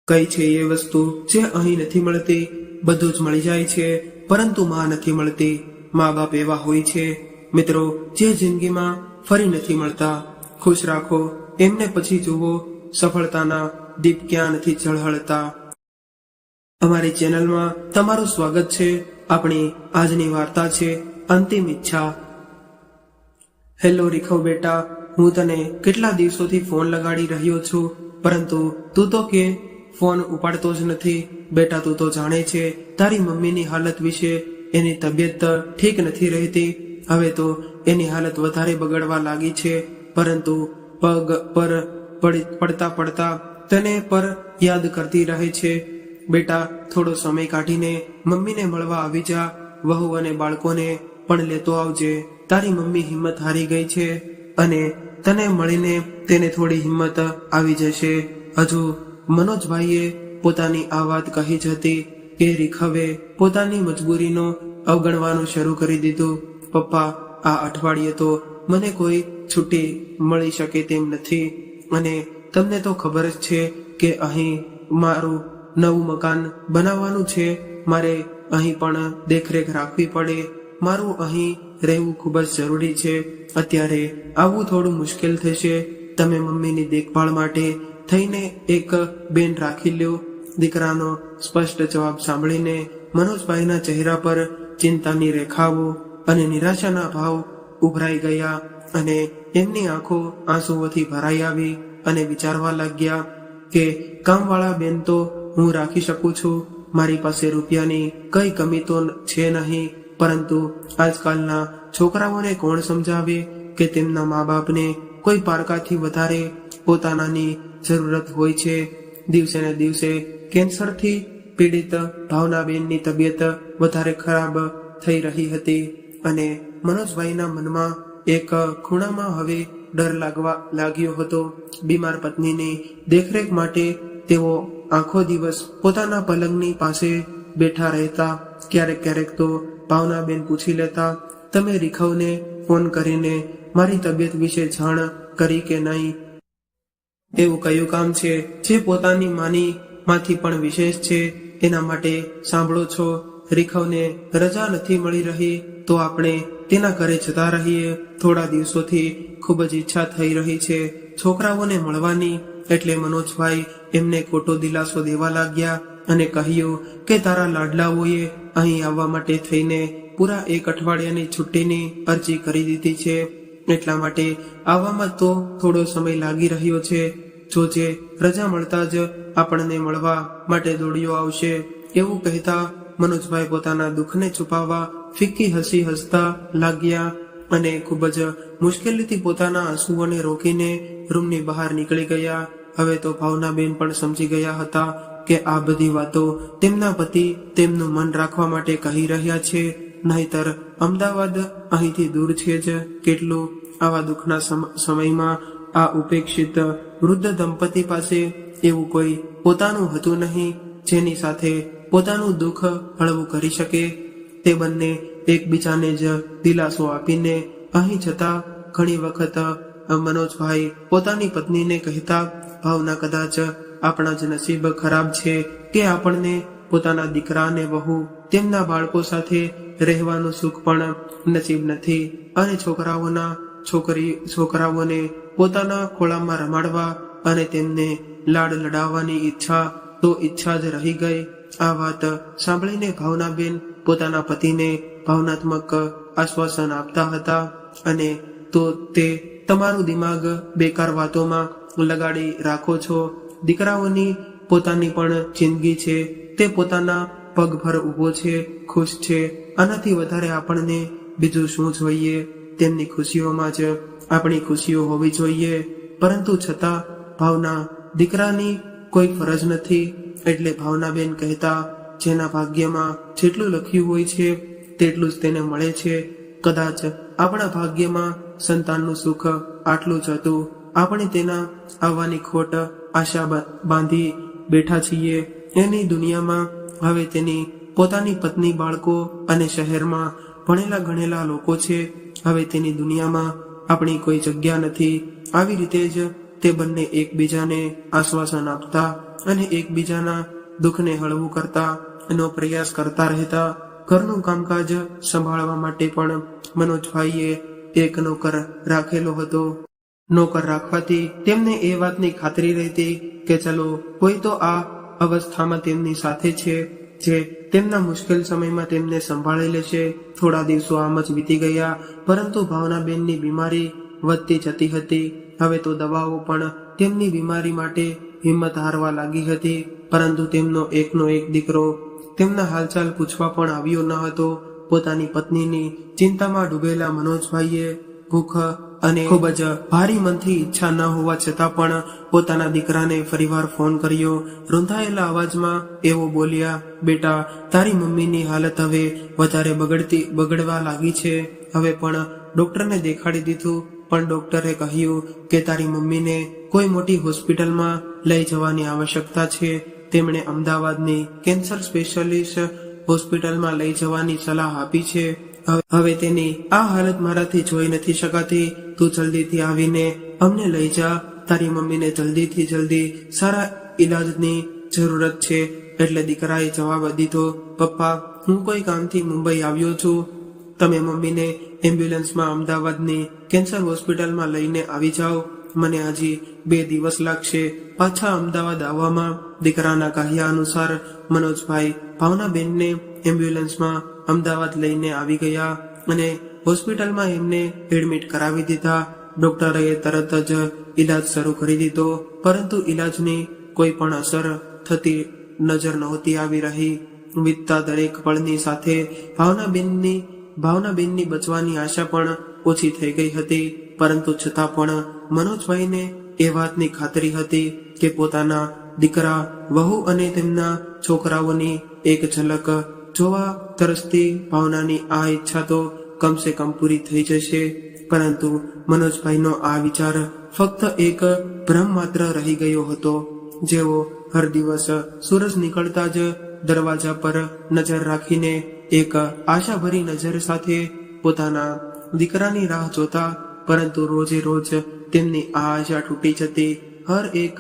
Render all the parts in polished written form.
કઈ છે એ વસ્તુ જે અહીં નથી મળતી? બધું જ મળી જાય છે, પરંતુ માં નથી મળતી. મા બાપ એવા હોય છે મિત્રો જે જિંદગીમાં ફરી નથી મળતા. ખુશ રાખો એમને, પછી જુઓ સફળતાના દીપ ક્યાં નથી ઝળહળતા. અમારી ચેનલમાં તમારું સ્વાગત છે. આપણી આજની વાર્તા છે અંતિમ ઈચ્છા. હેલો રીખવ બેટા, હું તને કેટલા દિવસોથી ફોન લગાડી રહ્યો છું, પરંતુ તું તો કે ફોન ઉપાડતો જ નથી. બેટા, તું તો જાણે છે તારી મમ્મીની હાલત વિશે. એની તબિયત ઠીક નથી રહેતી. હવે તો એની હાલત વધારે બગડવા લાગી છે, પરંતુ પગ પર પડતા પડતા તને પર યાદ કરતી રહે છે. બેટા, થોડો સમય કાઢીને મમ્મીને મળવા આવી જા. વહુ અને બાળકોને પણ લેતો આવજે. તારી મમ્મી હિંમત હારી ગઈ છે અને તને મળીને તેને થોડી હિંમત આવી જશે. હજુ મનોજભાઈએ પોતાની આ વાત કહી જ હતી કે રીખવે પોતાની મજબૂરીનો અવગણવાનું શરૂ કરી દીધું. પપ્પા, આ અઠવાડિયે તો મને કોઈ છુટ્ટી મળી શકે તેમ નથી, અને તમને તો ખબર જ છે કે અહીં મારું નવું મકાન બનાવવાનું છે. મારે અહીં પણ દેખરેખ રાખવી પડે. મારું અહીં રહેવું ખૂબ જ જરૂરી છે. અત્યારે આવવું થોડું મુશ્કેલ થશે. તમે મમ્મીની દેખભાળ માટે થઈને એક બેન રાખી લ્યો. દીકરાનો સ્પષ્ટ જવાબ સાંભળીને મનોજભાઈના ચહેરા પર ચિંતાની રેખાઓ અને નિરાશાના ભાવ ઉભરાઈ ગયા, અને એમની આંખો આંસુઓથી ભરાઈ આવી અને વિચારવા લાગ્યા કે કામવાળા બેન તો હું રાખી શકું છું. મારી પાસે રૂપિયાની કઈ કમી તો છે નહીં, પરંતુ આજકાલના છોકરાઓને કોણ સમજાવે કે તેમના મા બાપને કોઈ પારકાથી વધારે પોતાનાની જરૂરત હોય છે. દિવસે ને દિવસે કેન્સરથી પીડિત ભાવનાબેનની તબિયત વધારે ખરાબ થઈ રહી હતી, અને મનોજભાઈના મનમાં એક ખૂણામાં હવે ડર લાગ્યો હતો. બીમાર પત્નીની દેખરેખ માટે તેઓ આખો દિવસ પોતાના પલંગની પાસે બેઠા રહેતા. ક્યારેક ક્યારેક તો ભાવનાબેન પૂછી લેતા, તમે રીખવને ફોન કરીને મારી તબિયત વિશે જાણ કરી કે નહીં? એવું કયું કામ છે જે પોતાની માંથી પણ વિશેષ છે? એના માટે સાંભળો છો. રીખવને રજા નથી મળી રહી તો આપણે તેના ઘરે જતા રહીએ. થોડા દિવસોથી ખૂબ જ ઈચ્છા થઈ રહી છે છોકરાઓને મળવાની. એટલે મનોજભાઈ એમને ખોટો દિલાસો દેવા લાગ્યા અને કહ્યું કે તારા લાડલાઓએ અહીં આવવા માટે થઈને પૂરા 1 અઠવાડિયાની છુટ્ટીની અરજી કરી દીધી છે. એટલા માટે આવવામાં તો થોડો સમય લાગી રહ્યો છે. જોજે, રજા મળતા જ આપણને મળવા માટે દોડીઓ આવશે. એવું કહેતા મનોજભાઈ પોતાના દુઃખને છુપાવવા ફિક્કી હસી હસતા લાગ્યા, અને ખૂબ જ મુશ્કેલીથી પોતાના આંસુઓને રોકીને રૂમની બહાર નીકળી ગયા. હવે તો ભાવનાબેન પણ સમજી ગયા હતા કે આ બધી વાતો તેમના પતિ તેમનું મન રાખવા માટે કહી રહ્યા છે, નહીતર અમદાવાદ અહીંથી દૂર છે જ કેટલું. આવા દુઃખના સમયમાં આ ઉપેક્ષિત વૃદ્ધ દંપતી પાસે એવું કોઈ પોતાનું હતું નહીં જેની સાથે પોતાનું દુઃખ હળવું કરી શકે. તે બંને એકબીજાને જ દિલાસો આપીને અહીં જતા. ઘણી વખત મનોજભાઈ પોતાની પત્નીને કહેતા, ભાવના, કદાચ આપણા જ નસીબ ખરાબ છે કે આપણને પોતાના દીકરા અને વહુ તેમના બાળકો સાથે રહેવાનું સુખ પણ નસીબ નથી, અને છોકરાઓને પોતાના ખોળામાં રમાડવા અને તેમને લાડ લડાવવાની ઈચ્છા જ રહી ગઈ. આ વાત સાંભળીને ભાવનાબેન પોતાના પતિને ભાવનાત્મક આશ્વાસન આપતા હતા, અને તો તે તમારું દિમાગ બેકાર વાતોમાં લગાડી રાખો છો. દીકરાઓની પોતાની પણ જિંદગી છે. તે પોતાના પગભર ઊભો છે, ખુશ છે. આનાથી વધારે આપણને બીજું શું જોઈએ? તેમની ખુશીઓમાં જ આપણી ખુશીઓ હોવી જોઈએ. પરંતુ છતાં ભાવના, દીકરાની કોઈ ફરજ નથી. એટલે ભાવનાબેન કહેતા, જેના ભાગ્યમાં જેટલું લખ્યું હોય છે તેટલું જ તેને મળે છે. કદાચ આપણા ભાગ્યમાં સંતાનનું સુખ આટલું જ હતું. આપણે તેના આવવાની ખોટ આશા બાંધી બેઠા છીએ. એની દુનિયામાં હવે તેની પોતાની પત્ની, બાળકો અને શહેરમાં ભણેલા ગણેલા લોકો છે. હવે તેની દુનિયામાં આપણી કોઈ જગ્યા નથી. આવી રીતે જ તે બંને એકબીજાને આશ્વાસન આપતા અને એકબીજાના દુઃખને હળવું કરતા એનો પ્રયાસ કરતા રહેતા. ઘરનું કામકાજ સંભાળવા માટે પણ મનોજભાઈએ એક નોકર રાખેલો હતો. નોકર રાખવાથી તેમને એ વાતની ખાતરી રહેતી કે ચલો કોઈ તો આ અવસ્થામાં તેમની સાથે છે જે તેમના મુશ્કેલ સમયમાં તેમને સંભાળી લેશે. થોડા દિવસો આમ જ વીતી ગયા, પરંતુ ભાવનાબેનની બીમારી વધતી જતી હતી. હવે તો દવાઓ પણ તેમની બીમારી માટે હિંમત હારવા લાગી હતી. પરંતુ તેમનો એકનો એક દીકરો તેમના હાલચાલ પૂછવા પણ આવ્યો ન હતો. પોતાની પત્નીની ચિંતામાં ડૂબેલા મનોજભાઈએ ભૂખ અને ખૂબ જ ભારી મનથી ઈચ્છા ન હોવા છતાં પણ પોતાના દીકરાને ફરીવાર ફોન કર્યો. રૂંધાયેલા અવાજમાં એવો બોલ્યા, બેટા, તારી મમ્મીની હાલત હવે વધારે બગડવા લાગી છે. હવે પણ ડોક્ટરને દેખાડી દીધું, પણ ડોક્ટરે કહ્યું કે તારી મમ્મીને કોઈ મોટી હોસ્પિટલમાં લઈ જવાની આવશ્યકતા છે. તેમણે અમદાવાદની કેન્સર સ્પેશિયાલિસ્ટ હોસ્પિટલમાં લઈ જવાની સલાહ આપી છે. હવે તેની આ હાલત મારાથી જોઈ નથી શકાતી. તું જલ્દીથી આવીને અમને લઈ જા. તારી મમ્મીને જલ્દીથી જલ્દી સારા ઈલાજની જરૂરત છે. એટલે દીકરાએ જવાબ દીધો, પપ્પા, હું કોઈ કામથી મુંબઈ આવ્યો છું. તમે મમ્મીને એમ્બ્યુલન્સમાં અમદાવાદની કેન્સર હોસ્પિટલમાં લઈને આવી જાઓ. મને હજી 2 દિવસ લાગશે પાછા અમદાવાદ આવવામાં. દીકરાના કહ્યા અનુસાર મનોજભાઈ ભાવનાબેનને એમ્બ્યુલન્સમાં અમદાવાદ લઈને આવી ગયા અને હોસ્પિટલમાં એમને એડમિટ કરાવી દીધા. ડોક્ટરે તરત જ ઈલાજ શરૂ કરી દીધો, પરંતુ ઈલાજની કોઈ પણ અસર થતી નજર નહોતી આવી રહી. વીતતા દરેક પળની સાથે ભાવનાબેનની બચવાની આશા પણ ઓછી થઈ ગઈ હતી. પરંતુ છતાં પણ મનોજભાઈને એ વાતની ખાતરી હતી કે પોતાના દીકરા, વહુ અને તેમના છોકરાઓની એક ઝલક જોવા તરસતી ભાવનાની આ ઈચ્છા તો કમસે કમ પૂરી થઈ જશે. પરંતુ મનોજભાઈનો આ વિચાર ફક્ત એક ભ્રમ માત્ર રહી ગયો હતો. જેઓ હર દિવસ સૂરજ નીકળતા જ દરવાજા પર નજર રાખીને એક આશાભરી નજર સાથે પોતાના દીકરાની રાહ જોતા, પરંતુ રોજે રોજ તેમની આ આશા તૂટી જતી. હર એક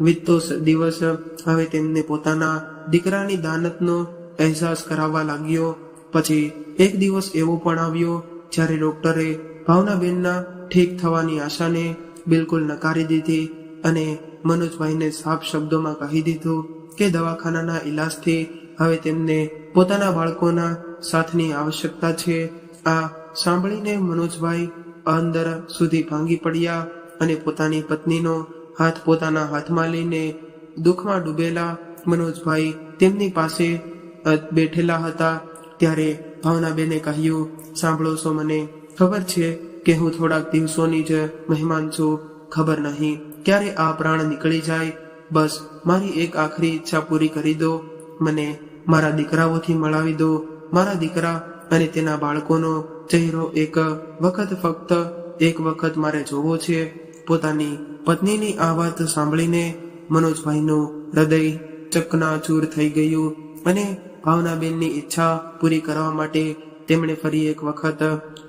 વીતતો દિવસ હવે તેમને પોતાના દીકરાની દાનતનો અહેસાસ કરાવવા લાગ્યો. પછી એક દિવસ એવો પણ આવ્યો જ્યારે ડોક્ટરે ભાવનાબેનના ઠીક થવાની આશાને બિલકુલ નકારી દીધી અને મનોજભાઈને સાફ શબ્દોમાં કહી દીધું કે દવાખાનાના ઈલાજથી હવે તેમને પોતાના બાળકોના સાથની આવશ્યકતા છે. આ સાંભળીને મનોજભાઈ અંદર સુધી ભાંગી પડ્યા અને પોતાની પત્નીનો હાથ પોતાના હાથમાં લઈને દુઃખમાં ડૂબેલા મનોજભાઈ તેમની પાસે બેઠેલા હતા. ત્યારે ભાવનાબેને કહ્યું, સાંભળો છો, મને ખબર છે કે હું થોડાક દિવસોની જ મહેમાન છું. ખબર નહીં ક્યારે આ પ્રાણ નીકળી જાય. બસ મારી એક આખરી ઈચ્છા પૂરી કરી દો. મને મારા દીકરાઓથી મળાવી દો. મારા દીકરા અને તેના બાળકોનો ચહેરો ફક્ત એક વખત મારે જોવો છે. પોતાની પત્નીની આ વાત સાંભળીને મનોજભાઈનું હૃદય ચકનાચૂર થઈ ગયું અને ભાવનાબેનની ઈચ્છા પૂરી કરવા માટે તેમણે ફરી એક વખત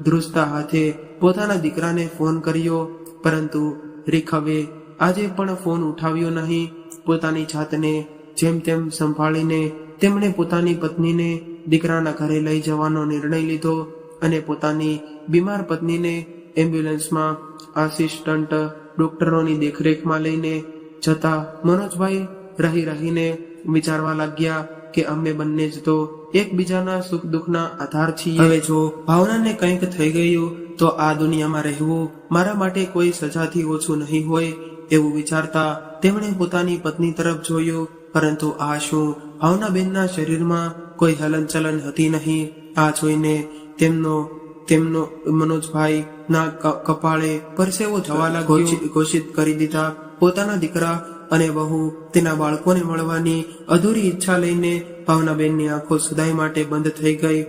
ધ્રુજતા હાથે પોતાના દીકરાને ફોન કર્યો. પરંતુ રીખવે આજે પણ ફોન ઉઠાવ્યો નહીં. પોતાની જાતને જેમ તેમ સંભાળીને તેમણે પોતાની પત્નીને દીકરાના ઘરે લઈ જવાનો નિર્ણય લીધો અને પોતાની બીમાર પત્નીને એમ્બ્યુલન્સમાં આસિસ્ટન્ટ ડોક્ટરોની દેખરેખમાં લઈને જતા મનોજભાઈ રહીને વિચારવા લાગ્યા કે અમે બંને જ તો એકબીજાના સુખ દુઃખના આધાર છીએ. હવે જો ભાવનાને કંઈક થઈ ગયું તો આ દુનિયામાં રહેવું મારા માટે કોઈ સજાથી ઓછું નહીં હોય એવું વિચારતા તેમણે પોતાની પત્ની તરફ જોયું. પરંતુ આ શું? ભાવનાબેનના શરીરમાં કોઈ હલનચલન હતી નહીં. આ જોઈને તેમનો મનોજભાઈ ના કપાળે પરસેવો થવા લાગ્યો. ઘોષિત કરી દીધા. પોતાના દીકરા અને વહુ તેના બાળકોને મળવાની અધૂરી ઈચ્છા લઈને ભાવનાબેનની આંખો સદાય માટે બંધ થઈ ગઈ.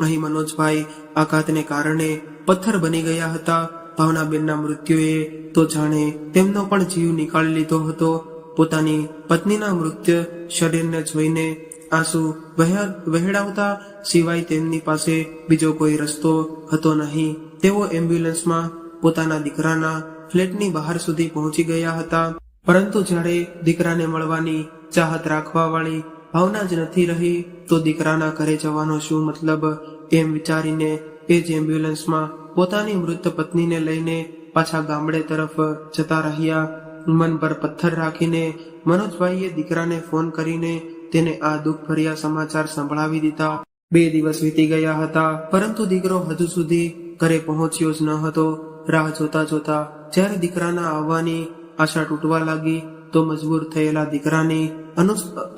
અહીં મનોજભાઈ આઘાતને કારણે પથ્થર બની ગયા હતા. ભાવનાબેનના મૃત્યુએ તો જાણે તેમનો પણ જીવ નીકાળી લીધો હતો. પોતાની પત્નીના મૃત્યુ શરીરને જોઈને આંસુ વહેડાવતા સિવાય તેમની પાસે બીજો કોઈ રસ્તો હતો નહીં. તેઓ એમ્બ્યુલન્સમાં પોતાના દીકરાના ફ્લેટની બહાર સુધી પહોંચી ગયા હતા. પરંતુ જ્યારે દીકરાને મળવાની ચાહત રાખવા વાળી ભાવના જ નથી રહી તો દીકરાના ઘરે જવાનો શું મતલબ, એમ વિચારીને એ જ એમ્બ્યુલન્સમાં પોતાની મૃત પત્નીને લઈને પાછા ગામડે તરફ જતા રહ્યા. મન પર પથ્થર રાખીને મનોજભાઈએ દીકરાને ફોન કરીને તેને આ દુઃખભર્યા સમાચાર સંભળાવી દીધા. 2 દિવસ વીતી ગયા હતા, પરંતુ દીકરો હજુ સુધી ઘરે પહોંચ્યો જ ન હતો. રાહ જોતા જોતા જ્યારે દીકરાના આવવાની આશા તૂટવા લાગી તો મજબૂર થયેલા દીકરાની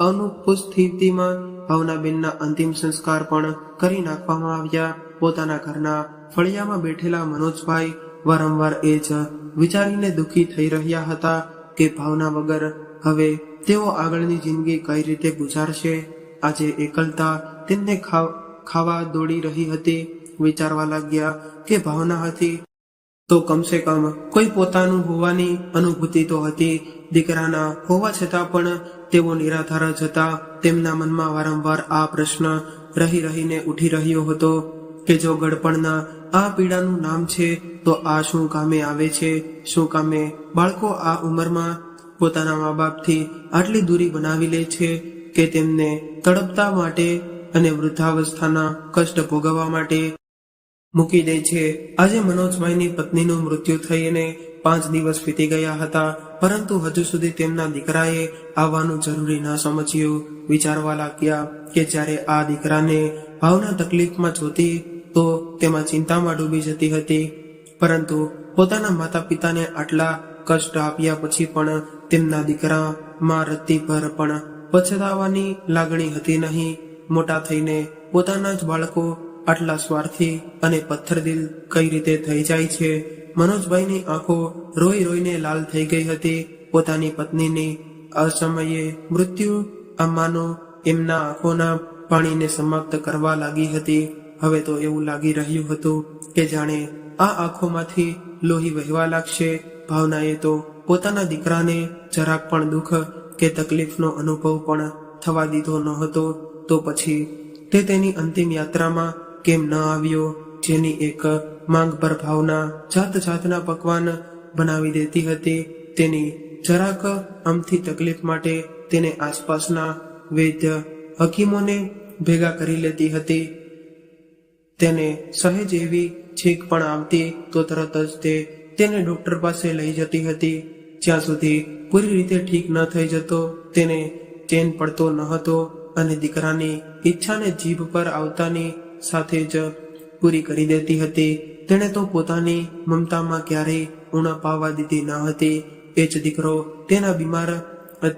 અનુપસ્થિતિમાં ભાવનાબેનના અંતિમ સંસ્કાર પણ કરી નાખવામાં આવ્યા. પોતાના ઘરના ફળિયામાં બેઠેલા મનોજભાઈ વારંવાર એ જ વિચારીને દુઃખી થઈ રહ્યા હતા કે ભાવના વગર હવે તેઓ આગળની જિંદગી કઈ રીતે ગુજારશે. આજે એકલતા તેમને ખાવા દોડી રહી હતી. વિચારવા લાગ્યા કે ભાવના હતી તો કમસે કમ કોઈ પોતાનું હોવાની અનુભૂતિ તો હતી. દીકરાના હોવા છતાં પણ તેઓ નિરાધાર જ હતા. તેમના મનમાં વારંવાર આ પ્રશ્ન રહીને ઉઠી રહ્યો હતો કે જો ગળપણના આ પીડાનું નામ છે તો આ શું કામે આવે છે? શું કામે બાળકો આ ઉંમરમાં પોતાના મા બાપથી આટલી દૂરી બનાવી લે છે કે તેમને તડપતા માટે અને વૃદ્ધાવસ્થાના કષ્ટ ભોગવવા માટે મૂકી દે છે. આજે મનોજભાઈની પત્નીનું મૃત્યુ થઈને 5 દિવસ વીતી ગયા હતા, પરંતુ હજુ સુધી તેમના દીકરાએ આવવાનું જરૂરી ન સમજ્યું. વિચારવા લાગ્યા કે જ્યારે આ દીકરાને ભાવના તકલીફમાં જોતી તો તેમાં ચિંતામાં ડૂબી જતી હતી, પરંતુ પોતાના માતા પિતાને આટલા કષ્ટ આપ્યા પછી પણ તેમના દીકરામાં રત્તી ભર પણ પછતાવાની લાગણી હતી નહીં. મોટા થઈને પોતાના જ બાળકો આટલા સ્વાર્થી અને પથ્થરદિલ કઈ રીતે થઈ જાય છે? મનોજભાઈની આંખો રોઈને લાલ થઈ ગઈ હતી. પોતાની પત્નીની અસમયે મૃત્યુ આમાંનો એમના આંખોના પાણીને સમાપ્ત કરવા લાગી હતી. હવે તો એવું લાગી રહ્યું હતું કે જાણે આ આંખોમાંથી લોહી વહેવા લાગશે. ભાવનાએ તો પોતાના દીકરાને જરાક પણ દુઃખ કે તકલીફનો અનુભવ પણ થવા દીધો ન હતો. તો પછી તે તેની અંતિમ યાત્રામાં કેમ ન આવ્યો, જેની એક માંગ પર ભાવના જાતના પકવાન બનાવી દેતી હતી. તેની જરાક આમથી તકલીફ માટે તેને આસપાસના વૈદ્ય હકીમોને ભેગા કરી લેતી હતી. તેને સહેજ એવી છીંક પણ આવતી તો તરત જ તેને ડોક્ટર પાસે લઈ જતી હતી. જ્યાં સુધી પૂરી રીતે ઠીક ન થઈ જતો તેને ચેન પડતો ન હતો અને દીકરાની ઈચ્છાને જીભ પર આવતાની સાથે જ પૂરી કરી દેતી હતી. તેણે તો પોતાની મમતામાં ક્યારેય ઉણપ આવવા દીધી ન હતી. એ જ દીકરો તેના બીમાર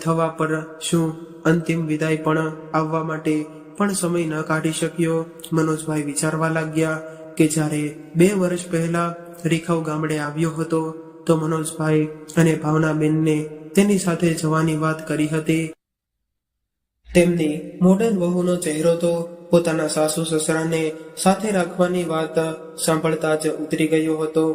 થવા પર શું અંતિમ વિદાય પણ આવવા માટે પણ સમય ન કાઢી શક્યો. મનોજભાઈ વિચારવા લાગ્યા કે જ્યારે 2 વર્ષ પહેલા રીખવ ગામડે આવ્યો હતો તો મનોજભાઈ અને ભાવનાબેનને તેની સાથે જવાની વાત કરી હતી. તેમની મોડર્ન વહુનો ચહેરો તો પોતાના સાસુ સસરાને સાથે રાખવાની વાત સાંભળતા જ ઉતરી ગયો હતો.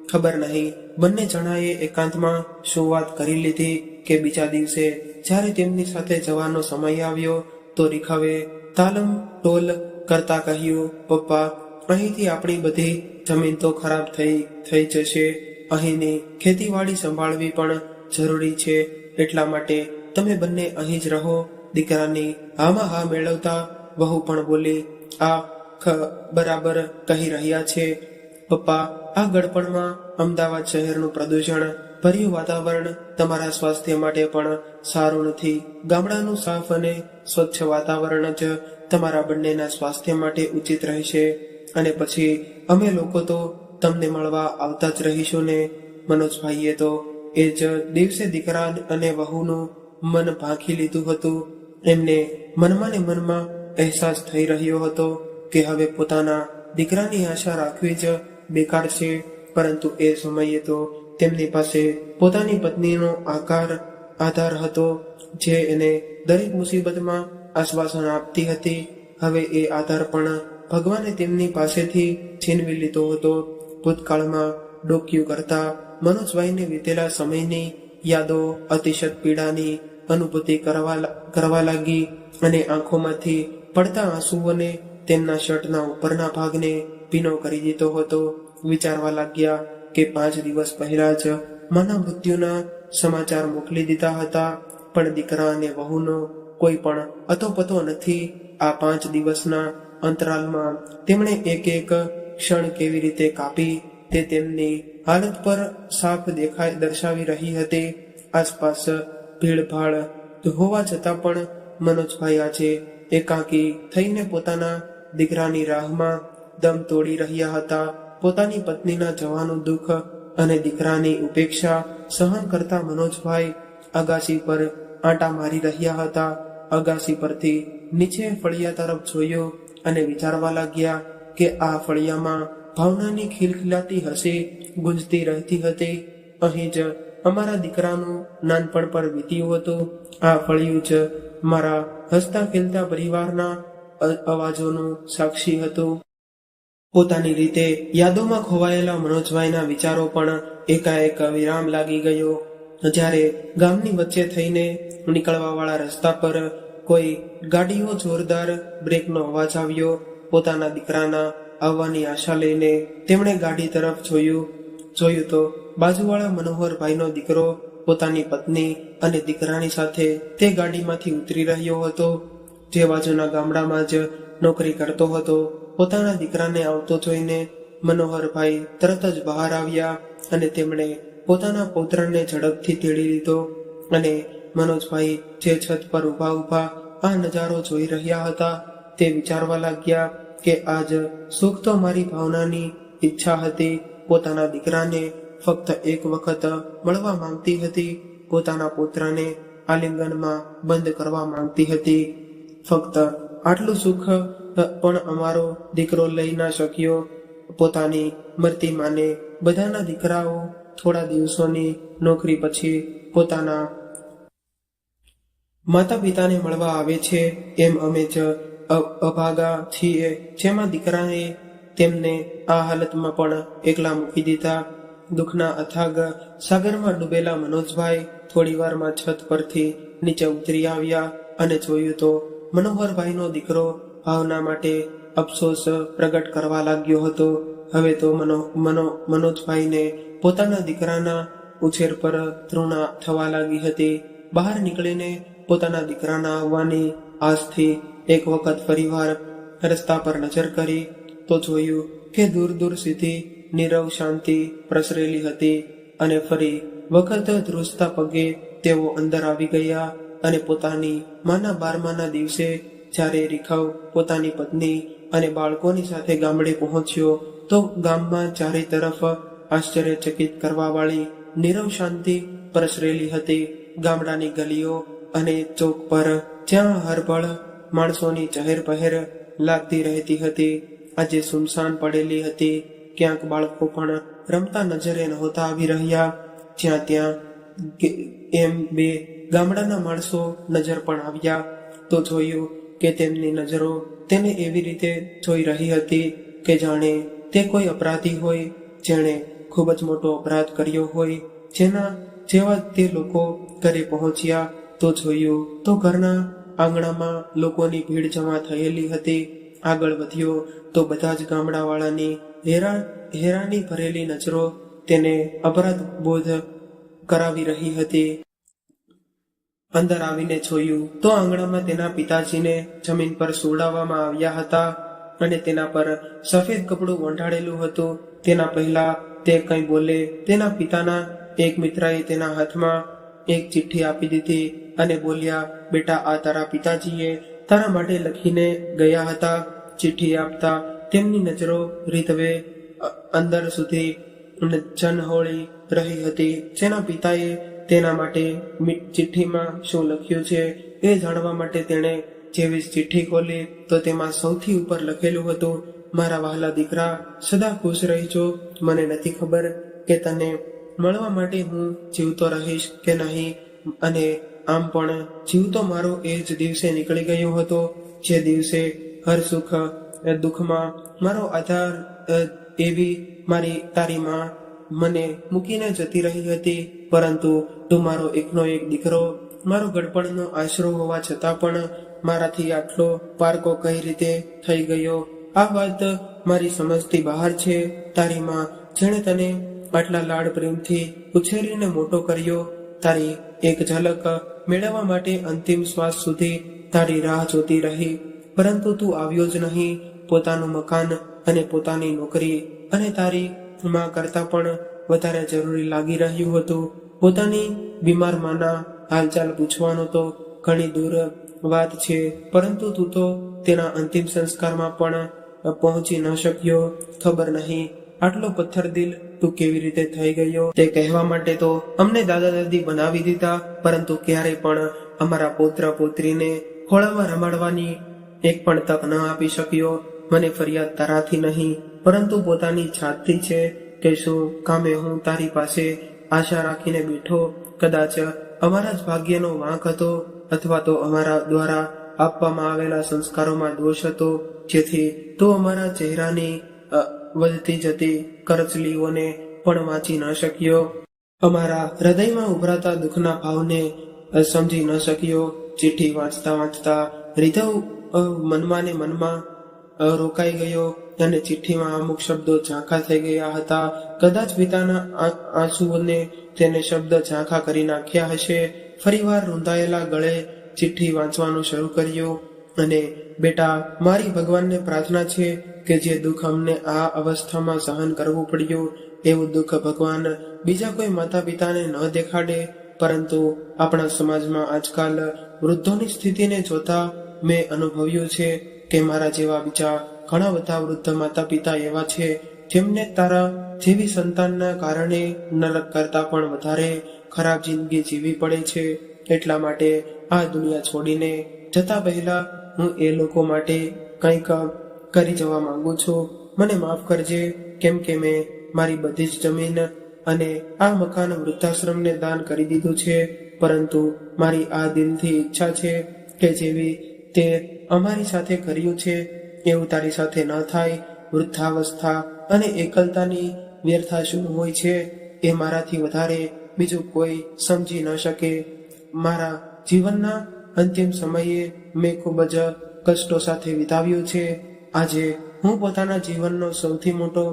ખબર નહીં બંને જણાએ એકાંતમાં શું વાત કરી લીધી કે બીજા દિવસે જ્યારે તેમની સાથે જવાનો સમય આવ્યો તો રીખવે તાલમ ટોલ કરતા કહ્યું, પપ્પા, અહીંથી આપણી બધી જમીન તો ખરાબ થઈ જશે. અહીંની ખેતીવાડી સંભાળવી પણ જરૂરી છે. એટલા માટે તમે બંને અહીં જ રહો. દીકરાની હામાં હા મેળવતા વહુ પણ બોલી, આ બરાબર કહી રહ્યા છે પપ્પા. આ ગળપણમાં અમદાવાદ શહેરનું પ્રદૂષણ ભર્યું વાતાવરણ તમારા સ્વાસ્થ્ય માટે પણ સારું નથી. ગામડાનું સાફ અને સ્વચ્છ વાતાવરણ જ તમારા બંનેના સ્વાસ્થ્ય માટે ઉચિત રહેશે. અને પછી અમે લોકો તો તમને મળવા આવતા જ રહીશું ને. મનોજભાઈએ તો એ જ દિવસે દીકરા અને વહુનું મન ભાંખી લીધું હતું. એમને મનમાં ને મનમાં અહેસાસ થઈ રહ્યો હતો કે હવે પોતાના દીકરાની આશા રાખવી જ બેકાર છે. પરંતુ એ સમયે તો તેમની પાસે પોતાની પત્નીનો આધાર હતો, જે એને દરેક મુસીબતમાં આશ્વાસન આપતી હતી. હવે એ આધાર પણ ભગવાને તેમની પાસેથી છીનવી લીધો હતો. ભૂતકાળમાં ડોક્યું કરતા મનોજભાઈને વીતેલા સમયની યાદો અતિશત પીડાની અનુભૂતિ કરવા લાગી અને આંખોમાંથી પડતા આંસુઓને તેમના શર્ટના ઉપરના ભાગને ભીનો કરી દીધો હતો. વિચારવા લાગ્યા કે 5 દિવસ પહેલા જ માના મૃત્યુના સમાચાર મોકલી દીધા હતા, પણ દીકરા અને વહુનો કોઈ પણ અતોપતો નથી. આ 5 દિવસના અંતરાલમાં તેમણે એક એક ક્ષણ કેવી રીતે કાપી તે તેમની હાલત પર સાફ દર્શાવી રહી હતી. આસપાસ ભીડભાડ હોવા છતાં પણ મનોજભાઈ આજે એકાંકી થઈને પોતાના દીકરાની રાહમાં દમ તોડી રહ્યા હતા. પોતાની પત્નીના જવાનું દુઃખ અને દીકરાની ઉપેક્ષા સહન કરતા મનોજભાઈ અગાસી પર આંટા મારી રહ્યા હતા. અગાસી પરથી નીચે ફળિયા તરફ જોયું અને વિચારવા લાગ્યા કે આ ફળિયામાં ભાવનાની ખિલખિલાતી હસી ગુંજતી રહેતી હતી. અહીં જ અમારા દીકરાનું નાનપણ પર વીત્યું હતું. આ ફળિયું જ મારા હસતા ખેલતા પરિવારના અવાજોનું સાક્ષી હતું. પોતાની રીતે યાદોમાં ખોવાયેલા મનોજભાઈના વિચારો પણ એકાએક વિરામ લાગી ગયો. જ્યારે ગામની વચ્ચે થઈને નીકળવા વાળા રસ્તા પર કોઈ ગાડીઓ જોરદાર બ્રેકનો અવાજ આવ્યો. પોતાના દીકરાના આવવાની આશા લઈને તેમણે ગાડી તરફ જોયું તો બાજુવાળા મનોહરભાઈનો દીકરો પોતાની પત્ની અને દીકરાની સાથે તે ગાડીમાંથી ઉતરી રહ્યો હતો. જે બાજુના ગામડામાં જ નોકરી કરતો હતો. પોતાના દીકરાને આવતો જોઈને મનોહરભાઈ તરત જ બહાર આવ્યા અને તેમણે પોતાના પૌત્રને ઝડપથી તેડી લીધો. અને મનોજભાઈ જે છત પર ઊભા આ નજારો જોઈ રહ્યા હતા તે વિચારવા લાગ્યા કે આજ સુખ તો મારી ભાવનાની ઈચ્છા હતી. પોતાના દીકરાને ફક્ત એક વખત મળવા માંગતી હતી. પોતાના પુત્રને આલિંગનમાં બંધ કરવા માંગતી હતી. ફક્ત આટલું સુખ પણ અમારો દીકરો લઈ ના શક્યો. પોતાની મરતી માને બધાના દીકરાઓ થોડા દિવસોની નોકરી પછી પોતાના માતા પિતાને મળવા આવે છે, એમ અમે જ અભાગા છીએ, જેમાં દીકરાએ તેમને આ હાલતમાં પણ એકલા મૂકી દીધા. દુઃખના અથાગ સાગરમાં ડૂબેલા મનોજભાઈ થોડીવારમાં છત પરથી નીચે ઉતરી આવ્યા અને જોયું તો મનોહરભાઈનો દીકરો ભાવના માટે અફસોસ પ્રગટ કરવા લાગ્યો હતો. હવે તો મનોજભાઈને પોતાના દીકરાના ઉછેર પર તૃણા થવા લાગી હતી. બહાર નીકળીને પોતાના દીકરાના આવવાની આજથી એક વખત ફરીવાર રસ્તા પર નજર કરી તો જોયું કે દૂર દૂર સુધી નીરવ શાંતિ પ્રસરેલી હતી. અને ફરી વખત ધ્રુજતા પગે તેઓ અંદર આવી ગયા અને પોતાની માના 12માના દિવસે જ્યારે રીખવ પોતાની પત્ની અને બાળકોની સાથે ગામડે પહોંચ્યો તો ગામમાં ચારે તરફ આશ્ચર્યચકિત કરવા વાળી નીરવ શાંતિ પ્રસરેલી હતી. ગામડાની ગલીઓ અને ચોક પર જ્યાં હરભળ માણસોની ચહેરપહેર લાગતી રહેતી હતી આજે સુમસાન પડેલી હતી. ક્યાંક બાળકો પણ રમતા નજરે નહોતા આવી રહ્યા. જ્યાં ત્યાં એમ બે ગામડાના માણસો નજર પણ આવ્યા તો જોયું કે તેમની નજરો તેને એવી રીતે જોઈ રહી હતી કે જાણે તે કોઈ અપરાધી હોય, જેણે ખૂબ જ મોટો અપરાધ કર્યો હોય. જેના જેવા તે લોકો ઘરે પહોંચ્યા તો જોયું તો ઘરના આંગણામાં લોકોની ભીડ જમા થયેલી હતી. આગળ વધ્યો તો બધા જ ગામડાવાળાની હેરાની ભરેલી નજરો તેને અપરાધ બોધ કરાવી રહી હતી. અંદર આવીને જોયું તો આંગણામાં તેના પિતાજીને જમીન પર સુવડાવવામાં આવ્યા હતા અને તેના પર સફેદ કપડું વંઢાળેલું હતું. તેના પહેલા તે કંઈ બોલે તેના પિતાના એક મિત્રએ તેના હાથમાં એક ચિઠ્ઠી આપી દીધી અને બોલ્યા, બેટા, આ તારા પિતાજીએ તારા માટે લખીને ગયા હતા. ચિઠ્ઠી આપતા તેમની નજરો રીતવે અંદર સુધી જનહોળી રહી હતી. જેના પિતાએ તેના માટે ચિઠ્ઠીમાં શું લખ્યું છે એ જાણવા માટે તેણે જેવી ચિઠ્ઠી ખોલી તો તેમાં સૌથી ઉપર લખેલું હતું, મારા વહાલા દીકરા, સદા ખુશ રહેજો. મને નથી ખબર કે તને મળવા માટે હું જીવતો રહીશ કે નહીં, અને આમ પણ જીવતો મારો એ જ દિવસે નીકળી ગયો હતો જે દિવસે હર સુખ દુઃખમાં મારો આધાર એવી તારી માં મને મૂકીને જતી રહી હતી. પરંતુ તું મારો એકનો એક દીકરો, મારો ગડપણનો આશરો હોવા છતાં પણ મારાથી આટલો પારકો કઈ રીતે થઈ ગયો? આ વાત મારી સમજથી બહાર છે. તારી માં જેણે તને આટલા લાડ પ્રેમથી ઉછેરીને મોટો કર્યો. તારી એક ઝલક મેળવવા માટે અંતિમ શ્વાસ સુધી તારી રાહ જોતી રહી, પરંતુ તું આવ્યો જ નહીં. પોતાનું મકાન અને પોતાની નોકરી અને તારી માં કરતા પણ વધારે જરૂરી લાગી રહ્યું હતું. પોતાની બીમાર માના હાલચાલ પૂછવાનો તો ઘણી દૂર વાત છે, પરંતુ તું તો તેના અંતિમ સંસ્કારમાં પણ પહોંચી ન શક્યો. ખબર નહીં આટલો પથ્થરદિલ તું કેવી રીતે થઈ ગયો. તે કહેવા માટે તો અમને દાદા દાદી બનાવી દીધા, પરંતુ ક્યારેય પણ અમારા પૌત્ર પૌત્રીને ખોળામાં રમાડવાની એક પણ તક ન આપી શક્યો. મને ફરિયાદ તારાથી નહીં, પરંતુ પોતાની છાતી છે કે શું કામે હું તારી પાસે આશા રાખીને બેઠો. કદાચ અમારા જ ભાગ્યનો વાંક હતો, અથવા તો અમારા દ્વારા આપવામાં આવેલા સંસ્કારોમાં દોષ હતો, જેથી તું અમારા ચહેરાની વધતી જતી કરચલીઓને પણ વાંચી ન શક્યો. અમારા હૃદયમાં ઉભરાતા દુઃખના ભાવને સમજી ન શક્યો. ચિઠ્ઠી વાંચતા વાંચતા રીધવ મનમાં ને મનમાં રોકાઈ ગયો અને ચિઠ્ઠીમાં અમુક શબ્દો ઝાંખા થઈ ગયા હતા. કદાચ પિતાના આંસુઓને તેને શબ્દ ઝાંખા કરી નાખ્યા હશે. ફરીવાર રૂંધાયેલા ગળે ચિઠ્ઠી વાંચવાનું શરૂ કર્યું. અને બેટા, મારી ભગવાનને પ્રાર્થના છે કે જે દુઃખ અમને આ અવસ્થામાં સહન કરવું પડ્યું, એવું દુઃખ ભગવાન બીજા કોઈ માતા પિતાને ન દેખાડે. પરંતુ આપણા સમાજમાં આજકાલ વૃદ્ધોની સ્થિતિને જોતા મેં અનુભવ્યું છે કે મારા જેવા બીજા ઘણા બધા વૃદ્ધ માતા પિતા એવા છે જેમને તારા જેવી સંતાનના કારણે નરક કરતા પણ વધારે ખરાબ જિંદગી જીવી પડે છે. એટલા માટે આ દુનિયા છોડીને જતા પહેલા હું એ લોકો માટે કંઈક કરી જવા માંગુ છું. મને માફ કરજે, કેમ કે મેં મારી બધી જ જમીન અને આ મકાન વૃદ્ધાશ્રમને દાન કરી દીધું છે. પરંતુ મારી આ દિલથી ઈચ્છા છે કે જેવી તે અમારી સાથે કર્યું છે એવું તારી સાથે ન થાય. વૃદ્ધાવસ્થા અને એકલતાની વ્યર્થા શું હોય છે એ મારાથી વધારે બીજું કોઈ સમજી ન શકે. મારા જીવનના અંતિમ સમયે મેં ખૂબ જ કષ્ટો સાથે વિતાવ્યું છે. આજે હું પોતાના જીવનનો સૌથી મોટો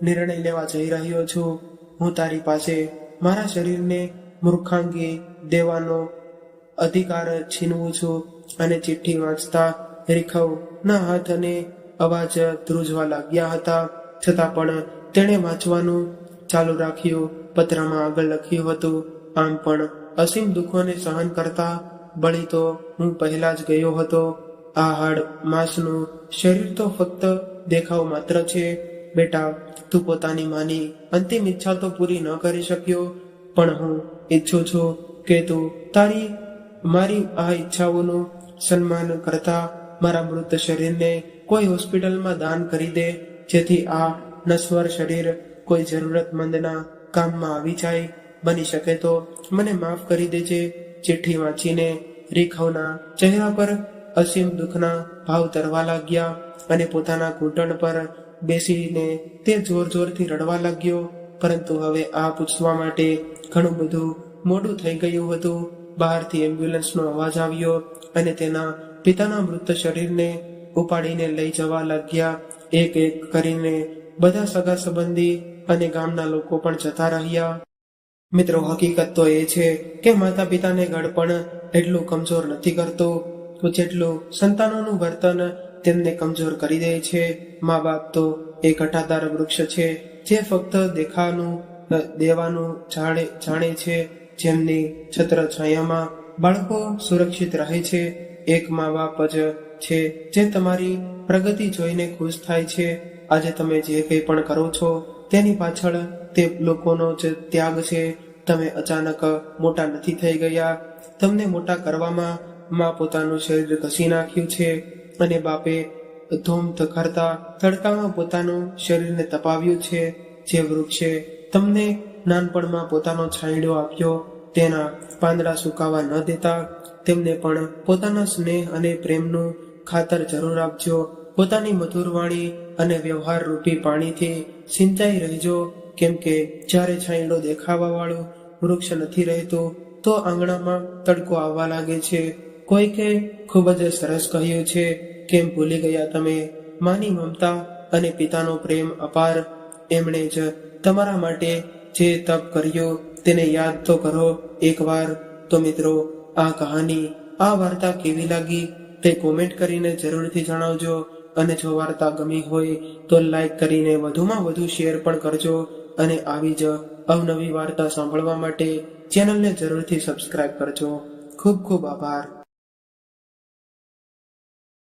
નિર્ણય લેવા જઈ રહ્યો છું. હું તારી પાસે મારા શરીરને મૂર્ખાંગી દેવાનો અધિકાર છીનવું છું. અને ચિઠ્ઠી વાંચતા રીખવના હાથ અને અવાજ ધ્રુજવા લાગ્યા હતા, છતાં પણ તેણે વાંચવાનું ચાલુ રાખ્યું. પત્રમાં આગળ લખ્યું હતું, આમ પણ અસીમ દુઃખોને સહન કરતા બળી તો હું પહેલા જ ગયો હતો. આ હાડ માંસનું શરીર તો ફક્ત દેખાવ માત્ર છે. બેટા, તું પોતાની માની અંતિમ ઈચ્છા તો પૂરી ન કરી શક્યો, પણ હું ઈચ્છું છું કે તું મારી આ ઈચ્છાઓનું સન્માન કરતા મારા મૃત શરીરને કોઈ હોસ્પિટલમાં દાન કરી દે, જેથી આ નશ્વર શરીર કોઈ જરૂરતમંદના કામમાં આવી જાય. બની શકે તો મને માફ કરી દેજે. ચિઠ્ઠી વાંચીને રીખવના ચહેરા પર અસીમ દુઃખના ભાવ તરવા લાગ્યા અને પોતાના ઘૂંટણ પર બેસીને તે જોર જોરથી રડવા લાગ્યો. પરંતુ હવે આ પૂછવા માટે ઘણું બધું મોડું થઈ ગયું હતું. બહારથી એમ્બ્યુલન્સનો અવાજ આવ્યો અને તેના પિતાના મૃત શરીરને ઉપાડીને લઈ જવા લાગ્યા. એક એક કરીને બધા સગા સંબંધી અને ગામના લોકો પણ જતા રહ્યા. મિત્રો, હકીકત તો એ છે કે માતા પિતાને ગળપણ એટલું કમજોર નથી કરતું જેટલું સંતાનોનું વર્તન તેમને કમજોર કરી દે છે. મા બાપ તો એક ઘટાદાર વૃક્ષ છે જે ફક્ત દેવાનું જાણે છે, જેમની છત્ર છાયામાં બાળકો સુરક્ષિત રહે છે. એક મા બાપ જ છે જે તમારી પ્રગતિ જોઈને ખુશ થાય છે. આજે તમે જે કંઈ પણ કરો છો તેની પાછળ તે લોકોનો જ ત્યાગ છે. તમે અચાનક મોટા નથી થઈ ગયા. તમને મોટા કરવામાં માં પોતાનું શરીર ઘસી નાખ્યું છે અને બાપે ધૂમ થખરતા તડકામાં પોતાનું શરીરને તપાવ્યું છે. જે વૃક્ષે તમને નાનપણમાં પોતાનો છાંયડો આપ્યો, તેના પાંદડા સુકાવા ન દેતા તેમને પણ પોતાના સ્નેહ અને પ્રેમનું ખાતર જરૂર આપજો. પોતાની મધુર વાણી અને વ્યવહાર રૂપી પાણીથી સિંચાઈ રહેજો, કેમ કે જ્યારે છાંયડો દેખાવા વાળું વૃક્ષ નથી રહેતું તો આંગણામાં તડકો આવવા લાગે છે. કોઈકે ખૂબ જ સરસ કહ્યું છે, કેમ ભૂલી ગયા તમે માની મમતા અને પિતાનો પ્રેમ અપાર. એમણે જ તમારા માટે જે તપ કર્યો તેને યાદ તો કરો એકવાર. તો મિત્રો, આ કહાની, આ વાર્તા કેવી લાગી તે કોમેન્ટ કરીને જરૂરથી જણાવજો. અને જો વાર્તા ગમી હોય તો લાઈક કરીને વધુમાં વધુ શેર પણ કરજો. અને આવી જ અવનવી વાર્તા સાંભળવા માટે ચેનલને જરૂરથી સબસ્ક્રાઇબ કરજો. ખૂબ ખૂબ આભાર.